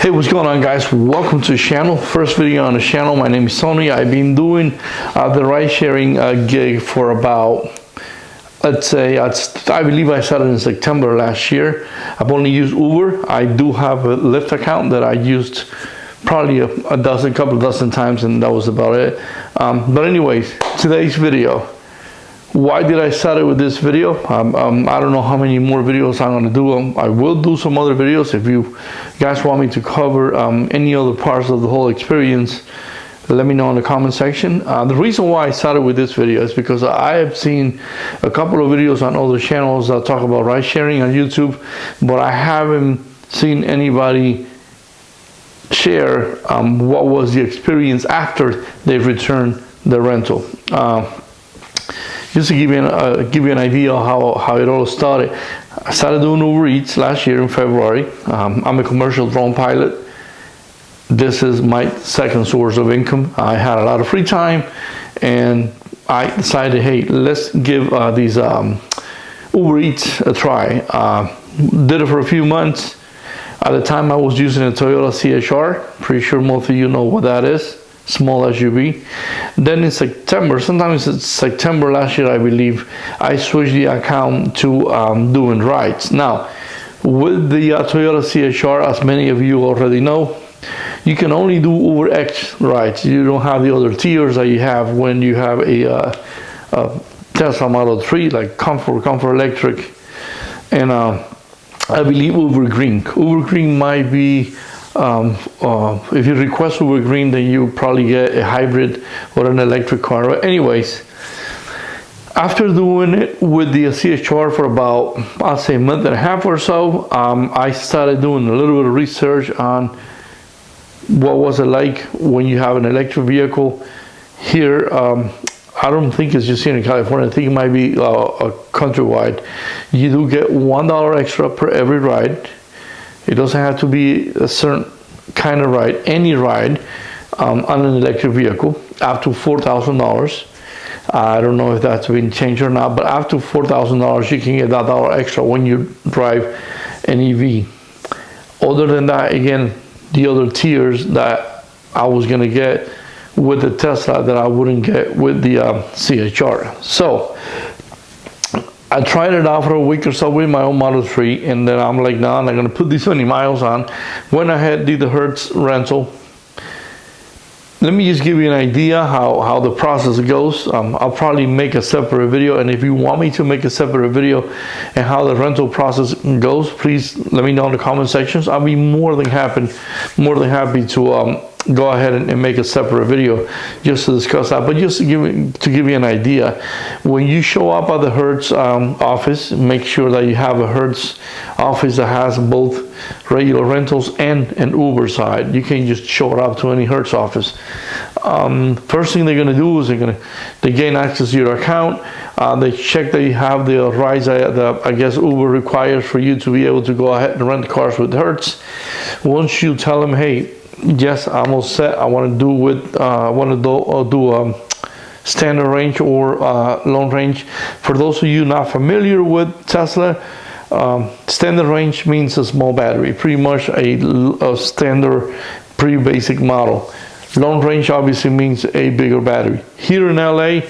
Hey, what's going on, guys? Welcome to the channel. First video on the channel. My name is Tony. I've been doing the ride sharing gig for about, let's say, I believe I started in September last year. I've only used Uber. I do have a Lyft account that I used probably a couple of dozen times, and that was about it. But anyways, today's video. Why did I start it with this video? I don't know how many more videos I'm going to do. I will do some other videos. If you guys want me to cover any other parts of the whole experience, let me know in the comment section. The reason why I started with this video is because I have seen a couple of videos on other channels that talk about ride sharing on YouTube, but I haven't seen anybody share what was the experience after they returned the rental. Just to give you an idea of how it all started. I started doing Uber Eats last year in February. I'm a commercial drone pilot. This is my second source of income. I had a lot of free time, and I decided, hey, let's give these Uber Eats a try. Did it for a few months. At the time, I was using a Toyota CHR. Pretty sure most of you know what that is. Small SUV. Then in September, sometimes it's September last year, I believe, I switched the account to doing rides. Now, with the Toyota CHR, as many of you already know, you can only do Uber X rides. You don't have the other tiers that you have when you have a Tesla Model 3, like Comfort Electric, and I believe Uber Green. Uber Green might be, if you request Uber Green, then you probably get a hybrid or an electric car. But anyways, after doing it with the CHR for about, I'll say, a month and a half or so, I started doing a little bit of research on what was it like when you have an electric vehicle here. I don't think it's just here in California. I think it might be countrywide. You do get $1 extra per every ride. It doesn't have to be a certain kind of ride, any ride on an electric vehicle, up to $4,000. I don't know if that's been changed or not, but up to $4,000 you can get that dollar extra when you drive an EV. Other than that, again, the other tiers that I was going to get with the Tesla that I wouldn't get with the CHR. So I tried it out for a week or so with my own Model 3, and then I'm like, no, I'm not going to put these many miles on. Went ahead, did the Hertz rental. Let me just give you an idea how the process goes. I'll probably make a separate video, and if you want me to make a separate video and how the rental process goes, please let me know in the comment sections. I'll be more than happy to go ahead and make a separate video just to discuss that. But just to give you an idea, when you show up at the Hertz office, make sure that you have a Hertz office that has both regular rentals and an Uber side. You can't just show up to any Hertz office. First thing they're going to do is they gain access to your account. They check that you have the rides that I guess Uber requires for you to be able to go ahead and rent cars with Hertz. Once you tell them, hey, yes, I'm all set, I want to do standard range or long range. For those of you not familiar with Tesla, standard range means a small battery, pretty much a standard, pretty basic model. Long range obviously means a bigger battery. Here in LA,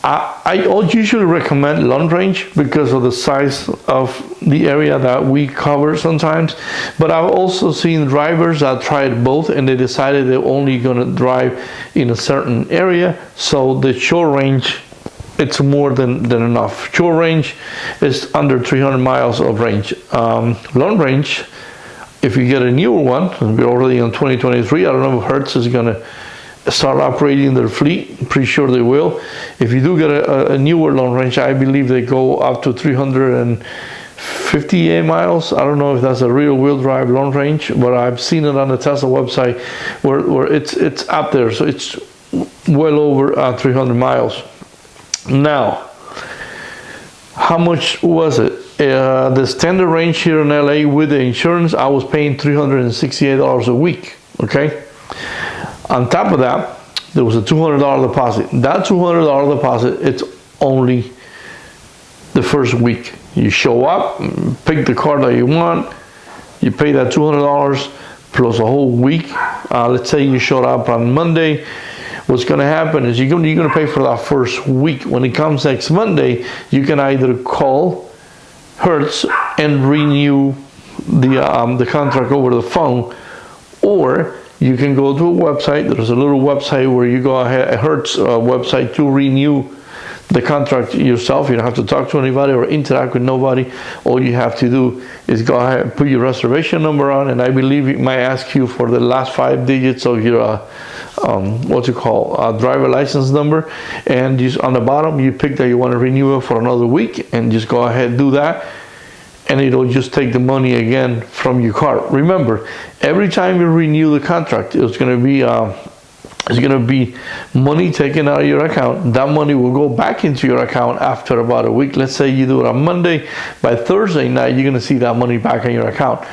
I usually recommend long range because of the size of the area that we cover sometimes. But I've also seen drivers that tried both, and they decided they're only going to drive in a certain area. So the short range, it's more than enough. Short range is under 300 miles of range. Long range, if you get a newer one, we're already in 2023, I don't know if Hertz is going to start operating their fleet. Pretty sure they will. If you do get a newer long range, I believe they go up to 358 miles. I don't know if that's a real wheel drive long range, but I've seen it on the Tesla website where it's up there. So it's well over 300 miles. Now, how much was it? The standard range here in LA with the insurance, I was paying $368 a week. Okay. On top of that, there was a $200 deposit. That $200 deposit, it's only the first week. You show up, pick the car that you want, You pay that $200 plus a whole week. Let's say you showed up on Monday. What's going to happen is you're going to pay for that first week. When it comes next Monday, you can either call Hertz and renew the contract over the phone, or you can go to a website. There's a little website where you go ahead, a Hertz website, to renew the contract yourself. You don't have to talk to anybody or interact with nobody. All you have to do is go ahead and put your reservation number on, and I believe it might ask you for the last 5 digits of your driver license number, and just on the bottom you pick that you want to renew it for another week, and just go ahead and do that, and it'll just take the money again from your card. Remember, every time you renew the contract, it's going to be money taken out of your account. That money will go back into your account after about a week. Let's say you do it on Monday. By Thursday night, you're going to see that money back in your account.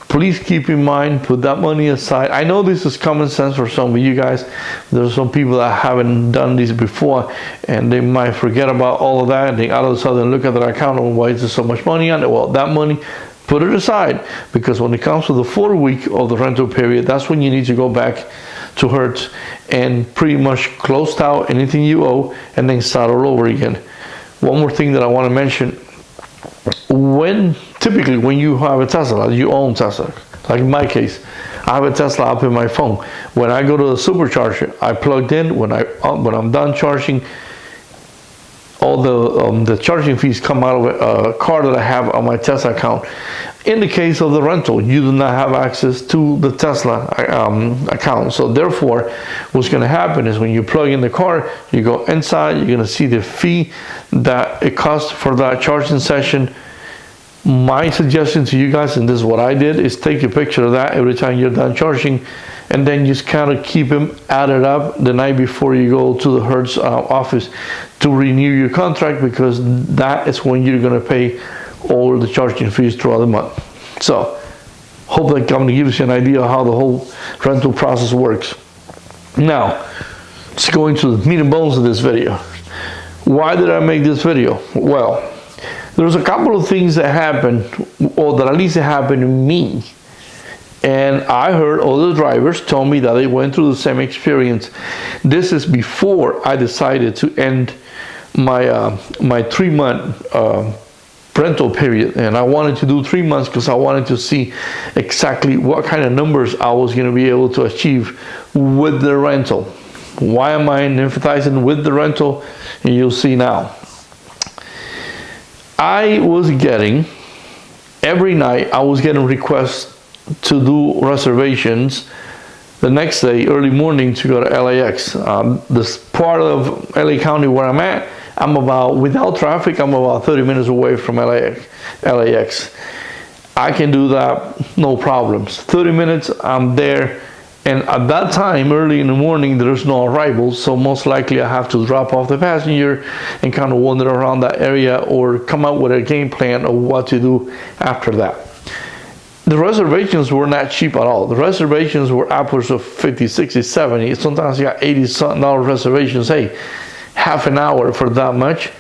Please keep in mind, put that money aside. I know this is common sense for some of you guys. There's some people that haven't done this before, and they might forget about all of that, and they all of a sudden look at their account and why is there so much money on it? Well, that money, put it aside, because when it comes to the 4 week of the rental period, that's when you need to go back to Hertz and pretty much close out anything you owe and then start all over again. One more thing that I want to mention: typically when you have a Tesla, you own Tesla. Like in my case, I have a Tesla up in my phone. When I go to the supercharger, I plugged in. When I'm done charging, all the charging fees come out of a card that I have on my Tesla account. In the case of the rental, you do not have access to the Tesla account. So therefore, what's going to happen is when you plug in the car, you go inside, you're going to see the fee that it costs for that charging session. My suggestion to you guys, and this is what I did, is take a picture of that every time you're done charging, and then just kind of keep them added up the night before you go to the Hertz office to renew your contract, because that is when you're going to pay all the charging fees throughout the month. So hope that kind of gives you an idea of how the whole rental process works. Now let's go into the meat and bones of this video. Why did I make this video? Well, there's a couple of things that happened, or that at least it happened to me, and I heard other drivers tell me that they went through the same experience. This is before I decided to end my 3 month rental period, and I wanted to do 3 months because I wanted to see exactly what kind of numbers I was going to be able to achieve with the rental. Why am I emphasizing with the rental? And you'll see now. I was getting, every night I was getting requests to do reservations the next day, early morning, to go to LAX. This part of LA County where I'm at, I'm about, without traffic, I'm about 30 minutes away from LAX. I can do that, no problems. 30 minutes, I'm there. And at that time, early in the morning, there's no arrivals, so most likely I have to drop off the passenger and kind of wander around that area, or come up with a game plan of what to do after that. The reservations were not cheap at all. The reservations were upwards of 50, 60, 70. Sometimes you got $80 reservations. Hey, half an hour for that much,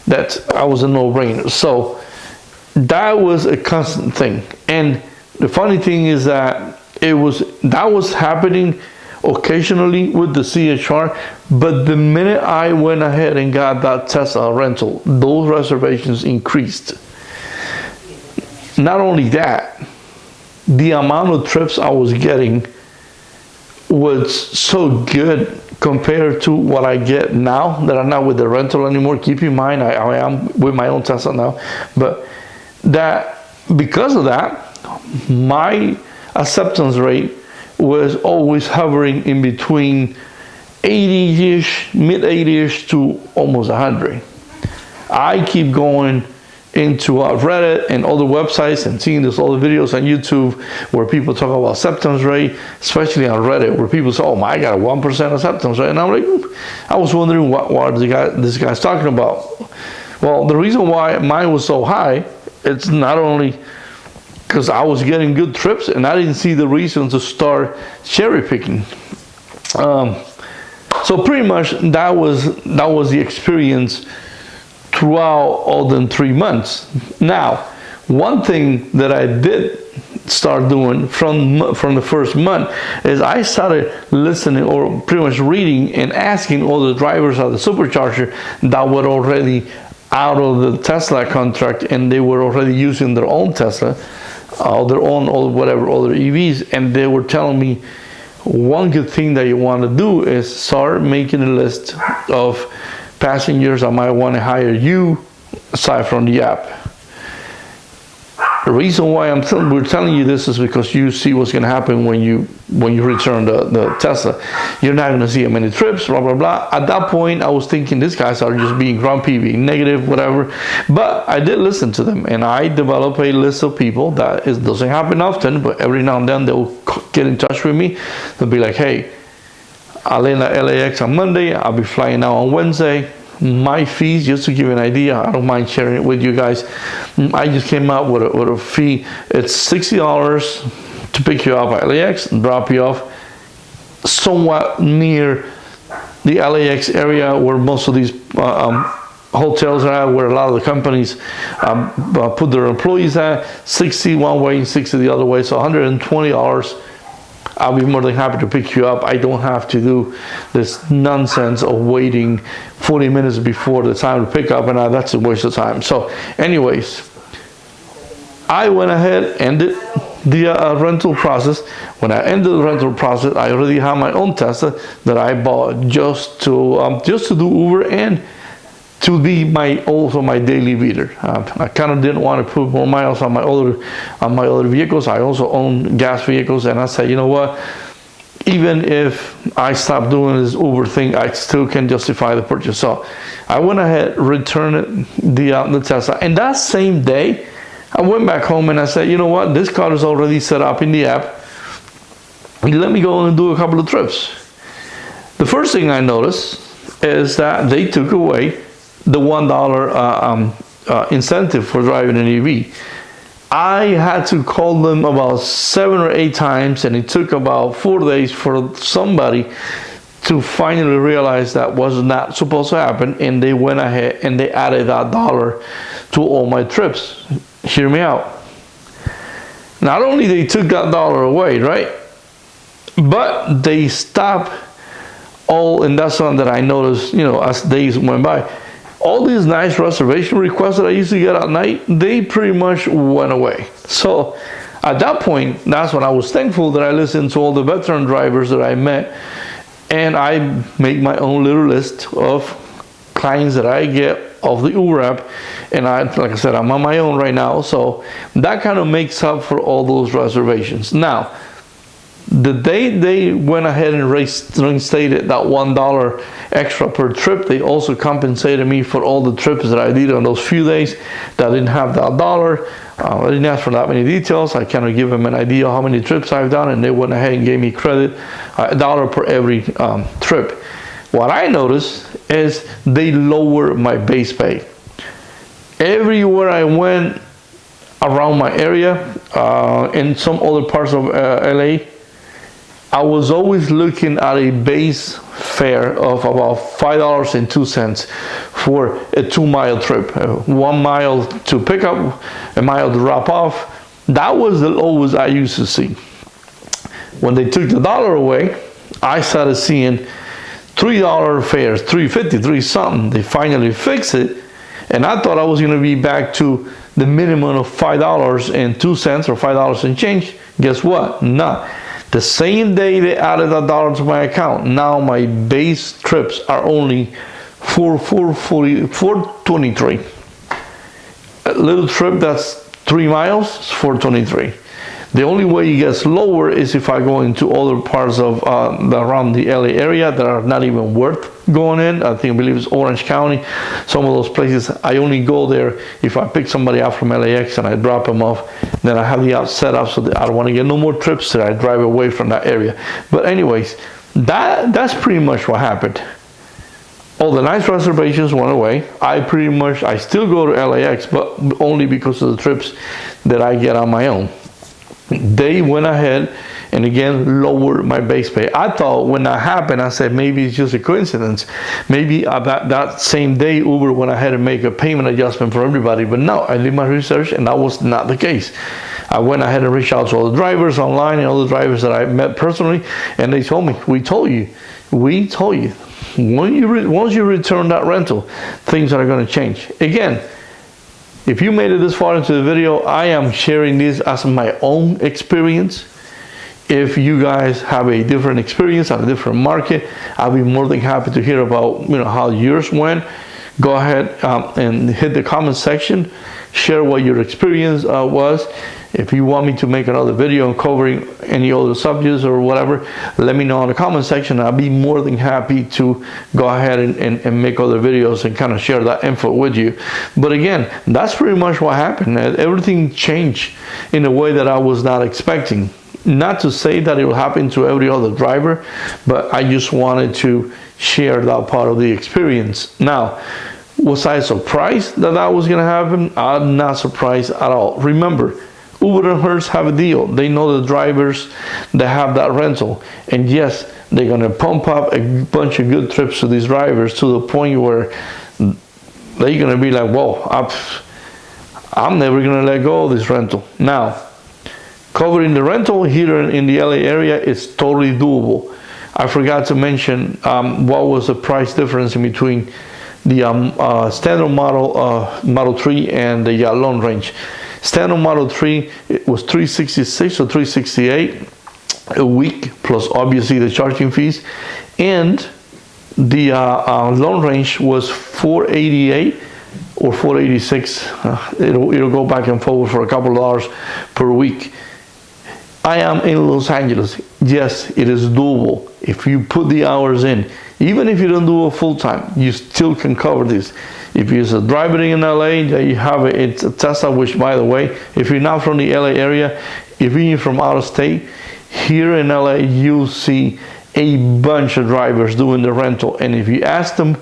I was a no-brainer. So that was a constant thing. And the funny thing is that that was happening occasionally with the CHR, but the minute I went ahead and got that Tesla rental, those reservations increased. Not only that, the amount of trips I was getting was so good compared to what I get now that I'm not with the rental anymore. Keep in mind, I am with my own Tesla now, but that because of that, my acceptance rate was always hovering in between 80-ish, mid-80-ish to almost 100. I keep going into Reddit and other websites and seeing these other videos on YouTube where people talk about acceptance rate, especially on Reddit, where people say, "Oh, I got a 1% acceptance rate," and I'm like, I was wondering what this guy's talking about. Well, the reason why mine was so high, it's not only because I was getting good trips and I didn't see the reason to start cherry picking. So pretty much that was the experience throughout all them 3 months. Now, one thing that I did start doing from the first month is I started listening or pretty much reading and asking all the drivers of the supercharger that were already out of the Tesla contract and they were already using their own Tesla, their own or whatever other EVs, and they were telling me one good thing that you want to do is start making a list of passengers I might want to hire you aside from the app. The reason why we're telling you this is because you see what's going to happen when you return the Tesla. You're not going to see many trips, blah, blah, blah. At that point, I was thinking these guys are just being grumpy, being negative, whatever. But I did listen to them, and I developed a list of people that doesn't happen often, but every now and then they'll get in touch with me. They'll be like, hey, I'll land at LAX on Monday. I'll be flying out on Wednesday. My fees, just to give you an idea, I don't mind sharing it with you guys. I just came out with a fee. It's $60 to pick you up at LAX and drop you off somewhat near the LAX area where most of these hotels are at, where a lot of the companies put their employees at. 60 one way and 60 the other way, so $120. I'll be more than happy to pick you up. I don't have to do this nonsense of waiting 40 minutes before the time to pick up, and that's a waste of time. So anyways, I went ahead and ended the rental process. When I ended the rental process, I already have my own Tesla that I bought just to do Uber and to be also my daily beater. I kind of didn't want to put more miles on my other vehicles. I also own gas vehicles, and I said, you know what? Even if I stop doing this Uber thing, I still can justify the purchase. So I went ahead, returned the Tesla, and that same day, I went back home and I said, you know what? This car is already set up in the app. Let me go and do a couple of trips. The first thing I noticed is that they took away the $1 incentive for driving an EV. I had to call them about 7 or 8 times, and it took about 4 days for somebody to finally realize that was not supposed to happen, and they went ahead and they added that dollar to all my trips. Hear me out. Not only they took that dollar away, right? But they stopped all, and that's something that I noticed, as days went by. All these nice reservation requests that I used to get at night, they pretty much went away. So at that point, that's when I was thankful that I listened to all the veteran drivers that I met, and I make my own little list of clients that I get of the Uber app, and like I said, I'm on my own right now, so that kind of makes up for all those reservations. Now, the day they went ahead and reinstated that $1 extra per trip, they also compensated me for all the trips that I did on those few days that didn't have that dollar. I didn't ask for that many details. I kind of give them an idea of how many trips I've done, and they went ahead and gave me credit, $1 per every trip. What I noticed is they lower my base pay. Everywhere I went around my area, in some other parts of LA, I was always looking at a base fare of about $5.02 for a 2-mile trip. 1 mile to pick up, a mile to drop off. That was the lowest I used to see. When they took the dollar away, I started seeing $3 fares, $3.50, $3 something. They finally fixed it, and I thought I was going to be back to the minimum of $5.02 or $5 and change. Guess what? No. The same day they added $1 to my account, now my base trips are only $4.23. A little trip that's 3 miles is $4.23. The only way it gets lower is if I go into other parts of around the LA area that are not even worth going in. I believe it's Orange County. Some of those places, I only go there if I pick somebody out from LAX and I drop them off. Then I have the app set up so that I don't want to get no more trips that I drive away from that area. But anyways, that's pretty much what happened. All the nice reservations went away. I still go to LAX, but only because of the trips that I get on my own. They went ahead and again lowered my base pay. I thought when that happened, I said maybe it's just a coincidence. Maybe that same day Uber went ahead and make a payment adjustment for everybody. But no, I did my research and that was not the case. I went ahead and reached out to all the drivers online and all the drivers that I met personally, and they told me, we told you. Once you return that rental, things are going to change. Again, if you made it this far into the video, I am sharing this as my own experience. If you guys have a different experience on a different market, I'll be more than happy to hear about how yours went. Go ahead and hit the comment section, share what your experience was. If you want me to make another video covering any other subjects or whatever, let me know in the comment section. I'll be more than happy to go ahead and make other videos and kind of share that info with you. But again, that's pretty much what happened. Everything changed in a way that I was not expecting. Not to say that it will happen to every other driver, but I just wanted to share that part of the experience. Now, was I surprised that that was going to happen? I'm not surprised at all. Remember, Uber and Hertz have a deal. They know the drivers that have that rental. And yes, they're going to pump up a bunch of good trips to these drivers to the point where they're going to be like, whoa, I'm never going to let go of this rental. Now, covering the rental here in the LA area is totally doable. I forgot to mention what was the price difference in between the standard Model 3 and the long range. Standard Model 3, it was $366 or $368 a week, plus obviously the charging fees, and the long range was $488 or $486. It'll go back and forth for a couple of dollars per week. I am in Los Angeles. Yes, it is doable if you put the hours in. Even if you don't do it full time, you still can cover this. If you're driving in LA, you have it's a Tesla, which, by the way, if you're not from the LA area, if you're from out of state, here in LA, you'll see a bunch of drivers doing the rental. And if you ask them,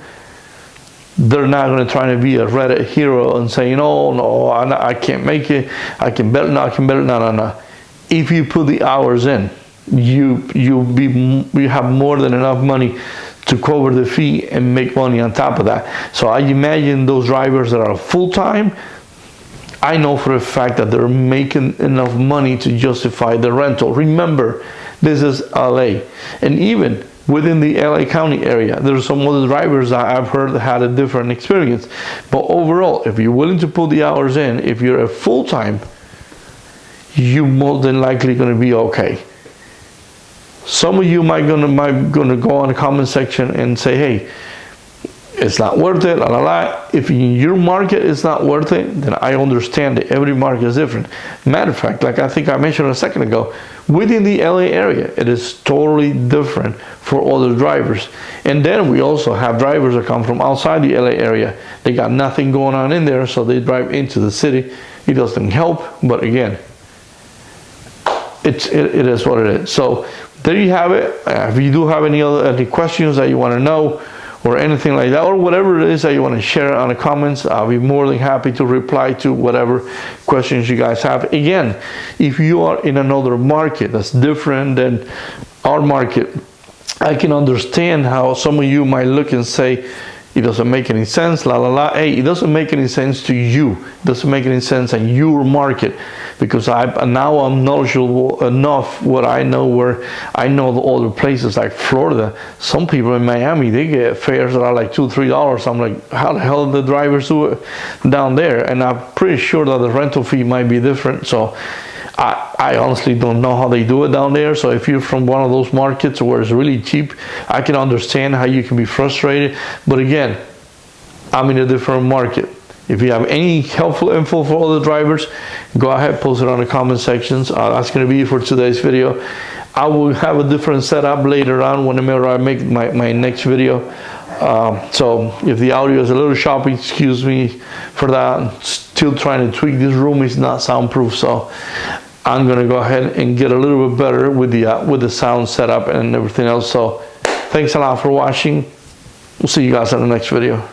they're not going to try to be a Reddit hero and say, no, I can't make it. I can better. No. If you put the hours in, you have more than enough money to cover the fee and make money on top of that. So I imagine those drivers that are full-time, I know for a fact that they're making enough money to justify the rental. Remember, this is LA. And even within the LA County area, there's some other drivers that I've heard had a different experience. But overall, if you're willing to put the hours in, if you're a full-time, you're more than likely going to be okay. Some of you might gonna go on the comment section and say, hey, it's not worth it, If in your market it's not worth it, then I understand that every market is different. Matter of fact, like I think I mentioned a second ago, within the LA area, it is totally different for other drivers. And then we also have drivers that come from outside the LA area. They got nothing going on in there, so they drive into the city. It doesn't help, but again, it is what it is. So there you have it. If you do have any questions that you want to know or anything like that, or whatever it is that you want to share on the comments, I'll be more than happy to reply to whatever questions you guys have. Again, if you are in another market that's different than our market, I can understand how some of you might look and say, it doesn't make any sense, Hey, it doesn't make any sense to you. It doesn't make any sense in your market, because now I'm knowledgeable enough what I know, where I know the other places like Florida. Some people in Miami, they get fares that are like $2, $3. I'm like, how the hell do the drivers do it down there? And I'm pretty sure that the rental fee might be different. So I honestly don't know how they do it down there. So if you're from one of those markets where it's really cheap, I can understand how you can be frustrated. But again, I'm in a different market. If you have any helpful info for other drivers, go ahead, post it on the comment sections. That's going to be it for today's video. I will have a different setup later on whenever I make my next video. So if the audio is a little choppy, excuse me for that. Still trying to tweak this room. It's not soundproof, so I'm going to go ahead and get a little bit better with the sound setup and everything else. So thanks a lot for watching. We'll see you guys in the next video.